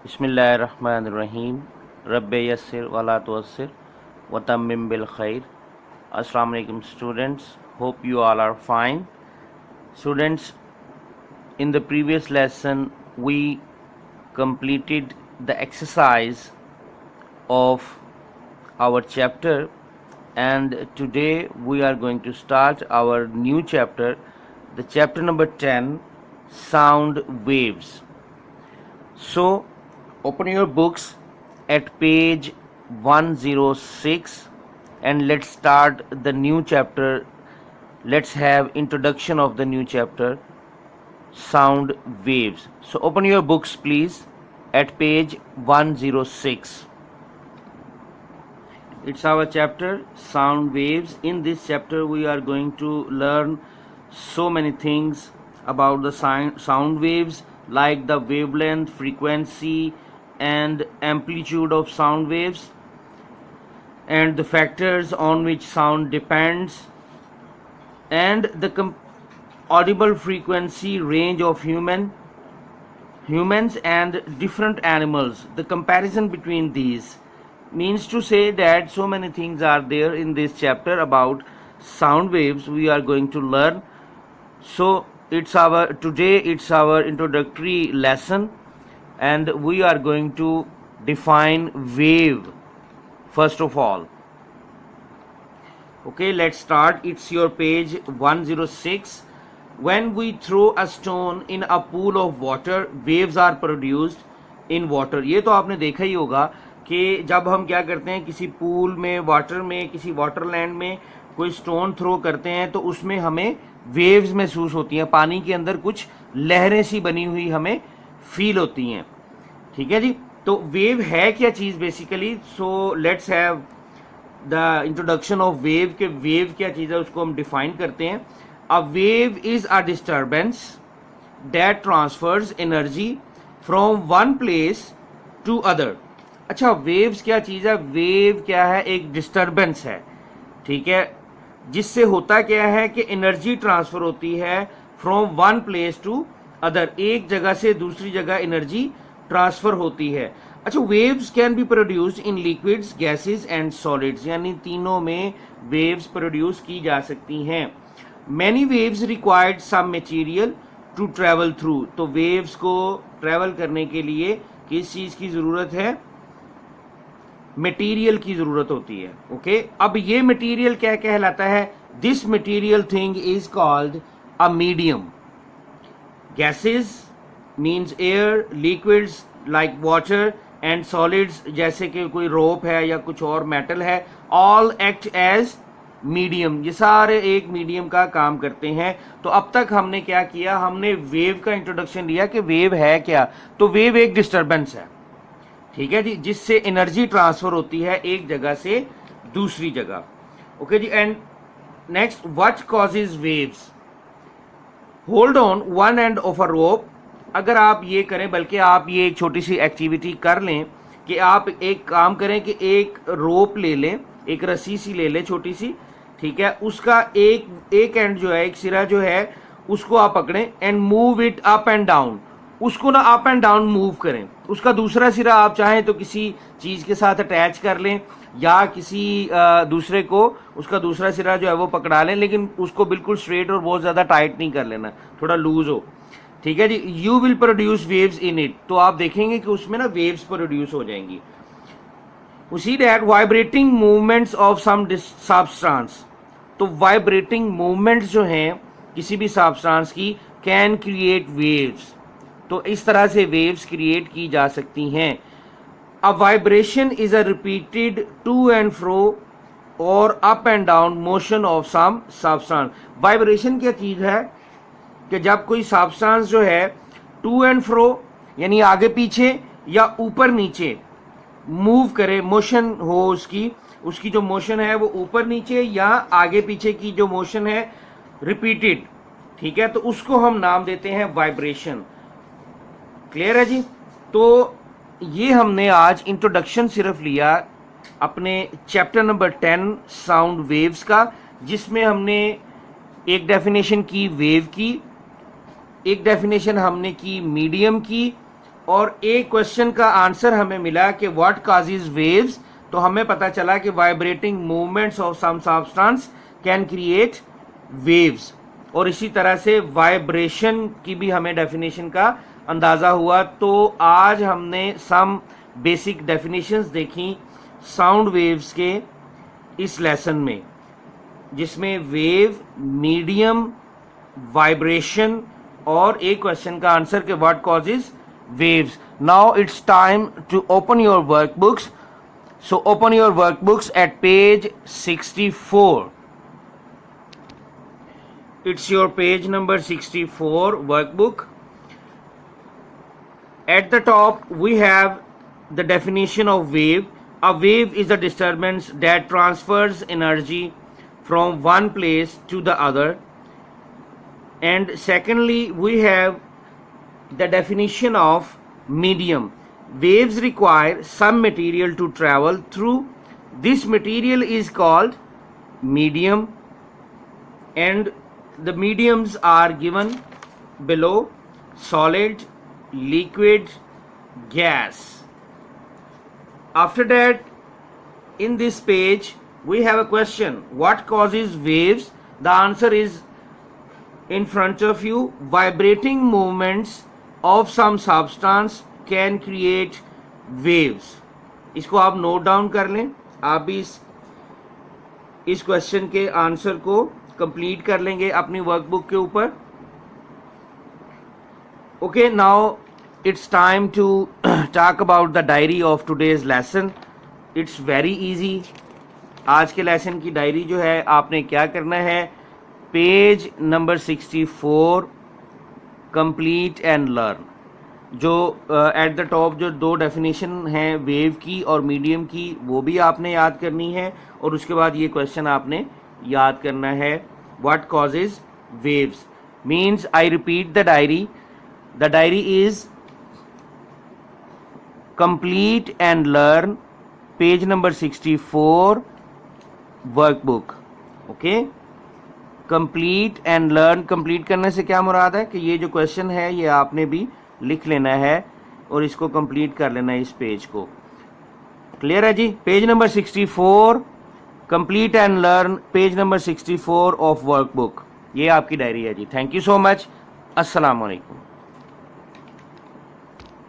बिस्मिल्लाहिर्रहमानिर्रहीम रब्बे यस्सिर वला तुअस्सिर व तम्मिम बिल खैर। अस्सलाम वालेकुम students, hope you all are fine. Students, in the previous lesson we completed the exercise of our chapter, and today we are going to start our new chapter, the chapter number 10, sound waves. So open your books at page 106 and let's start the new chapter. Let's have introduction of the new chapter, sound waves. So open your books please at page 106. It's our chapter, sound waves. In this chapter we are going to learn so many things about the sound waves, like the wavelength, frequency and amplitude of sound waves, and the factors on which sound depends, and the audible frequency range of humans and different animals. The comparison between these means to say that so many things are there in this chapter about sound waves we are going to learn. So it's our introductory lesson, and we are going to define wave first of all. Okay, let's start. It's your page 106. When we throw a stone in a pool of water, waves are produced in water. ये तो आपने देखा ही होगा कि जब हम क्या करते हैं, किसी पूल में, वाटर में, किसी वाटरलैंड में कोई स्टोन थ्रो करते हैं तो उसमें हमें वेव्स महसूस होती हैं, पानी के अंदर कुछ लहरें सी बनी हुई हमें फील होती हैं. ठीक है जी. तो वेव है क्या चीज basically. So let's have the introduction of wave के वेव क्या चीज है उसको हम डिफाइन करते हैं. A wave is a disturbance that transfers energy from one place to other. अच्छा, वेव्स क्या चीज है. वेव क्या है, एक डिस्टर्बेंस है. ठीक है, जिससे होता क्या है कि एनर्जी ट्रांसफर होती है from one place to other, एक जगह से दूसरी जगह एनर्जी ट्रांसफर होती है. अच्छा, waves can be produced in liquids, gases and solids, यानी तीनों में वेव्स प्रोड्यूस की जा सकती हैं. Many waves required some material to travel through. तो वेव्स को ट्रेवल करने के लिए किस चीज की जरूरत है, मटेरियल की जरूरत होती है. ओके, अब ये मटेरियल क्या कहलाता है. This material thing is called a medium. Gases means air, liquids like water and solids जैसे कि कोई रोप है या कुछ और मेटल है, ऑल एक्ट एज मीडियम. ये सारे एक मीडियम का काम करते हैं. तो अब तक हमने क्या किया, हमने वेव का इंट्रोडक्शन लिया कि वेव है क्या. तो वेव एक डिस्टर्बेंस है, ठीक है जी, जिससे एनर्जी ट्रांसफर होती है एक जगह से दूसरी जगह. ओके जी. And next, what causes waves. Hold on one end of a rope. अगर आप ये करें, बल्कि आप ये एक छोटी सी एक्टिविटी कर लें कि आप एक काम करें कि एक रोप ले लें, एक रस्सी सी ले लें छोटी सी. ठीक है, उसका एक एंड जो है, एक सिरा जो है, उसको आप पकड़ें and move it up and down. उसको ना अप एंड डाउन मूव करें. उसका दूसरा सिरा आप चाहें तो किसी चीज के साथ अटैच कर लें या किसी दूसरे को उसका दूसरा सिरा जो है वो पकड़ा लें, लेकिन उसको बिल्कुल स्ट्रेट और बहुत ज्यादा टाइट नहीं कर लेना, थोड़ा लूज हो. ठीक है जी. You will produce waves in it. तो आप देखेंगे कि उसमें ना वेव्स प्रोड्यूस हो जाएंगी. उसी that vibrating movements of some substance. तो वाइब्रेटिंग मूवमेंट्स जो हैं किसी भी सब्सटेंस की कैन क्रिएट वेव्स. तो इस तरह से वेव्स क्रिएट की जा सकती हैं. A vibration is a repeated to and fro और up and down motion of some substance. Vibration क्या चीज है कि जब कोई सब्सटेंस जो है टू एंड फ्रो यानी आगे पीछे या ऊपर नीचे मूव करे, मोशन हो उसकी जो मोशन है वो ऊपर नीचे या आगे पीछे की जो मोशन है रिपीटेड. ठीक है, तो उसको हम नाम देते हैं वाइब्रेशन. क्लियर है जी. तो ये हमने आज इंट्रोडक्शन सिर्फ लिया अपने चैप्टर नंबर 10 साउंड वेव्स का, जिसमें हमने एक डेफिनेशन की वेव की, एक डेफिनेशन हमने की मीडियम की, और एक क्वेश्चन का आंसर हमें मिला कि व्हाट कॉजेज वेव्स, तो हमें पता चला कि vibrating movements of some substance can create waves, और इसी तरह से वाइब्रेशन की भी हमें डेफिनेशन का अंदाजा हुआ। तो आज हमने सम बेसिक डेफिनेशंस देखी साउंड वेव्स के इस लेसन में, जिसमें वेव, मीडियम, वाइब्रेशन और एक क्वेश्चन का आंसर के what causes waves. Now it's time to open your workbooks. So open your workbooks at page 64. It's your page number 64 workbook. At the top we have the definition of wave. A wave is a disturbance that transfers energy from one place to the other. And secondly, we have the definition of medium. Waves require some material to travel through. This material is called medium, and the mediums are given below: solid, liquid, gas. After that, in this page we have a question: what causes waves? The answer is in front of you. Vibrating movements of some substance can create waves. इसको आप note down कर लें। आप भी इस question के answer को complete कर लेंगे अपनी वर्कबुक के ऊपर। Okay, now it's time to talk about the diary of today's lesson. It's very easy. आज के लेसन की डायरी जो है, आपने क्या करना है, page number 64 complete and learn, जो एट द टॉप जो दो डेफिनेशन हैं वेव की और मीडियम की, वो भी आपने याद करनी है, और उसके बाद ये क्वेश्चन आपने याद करना है, what causes waves. Means I repeat the diary is complete and learn, page number 64 workbook. Okay, complete and learn. Complete करने से क्या मुराद है कि ये जो क्वेश्चन है ये आपने भी लिख लेना है और इसको कंप्लीट कर लेना है, इस पेज को। क्लियर है जी? Page number 64 complete and learn, page number 64 of workbook. ये आपकी डायरी है जी। Thank you so much. अस्सलाम वालेकुम।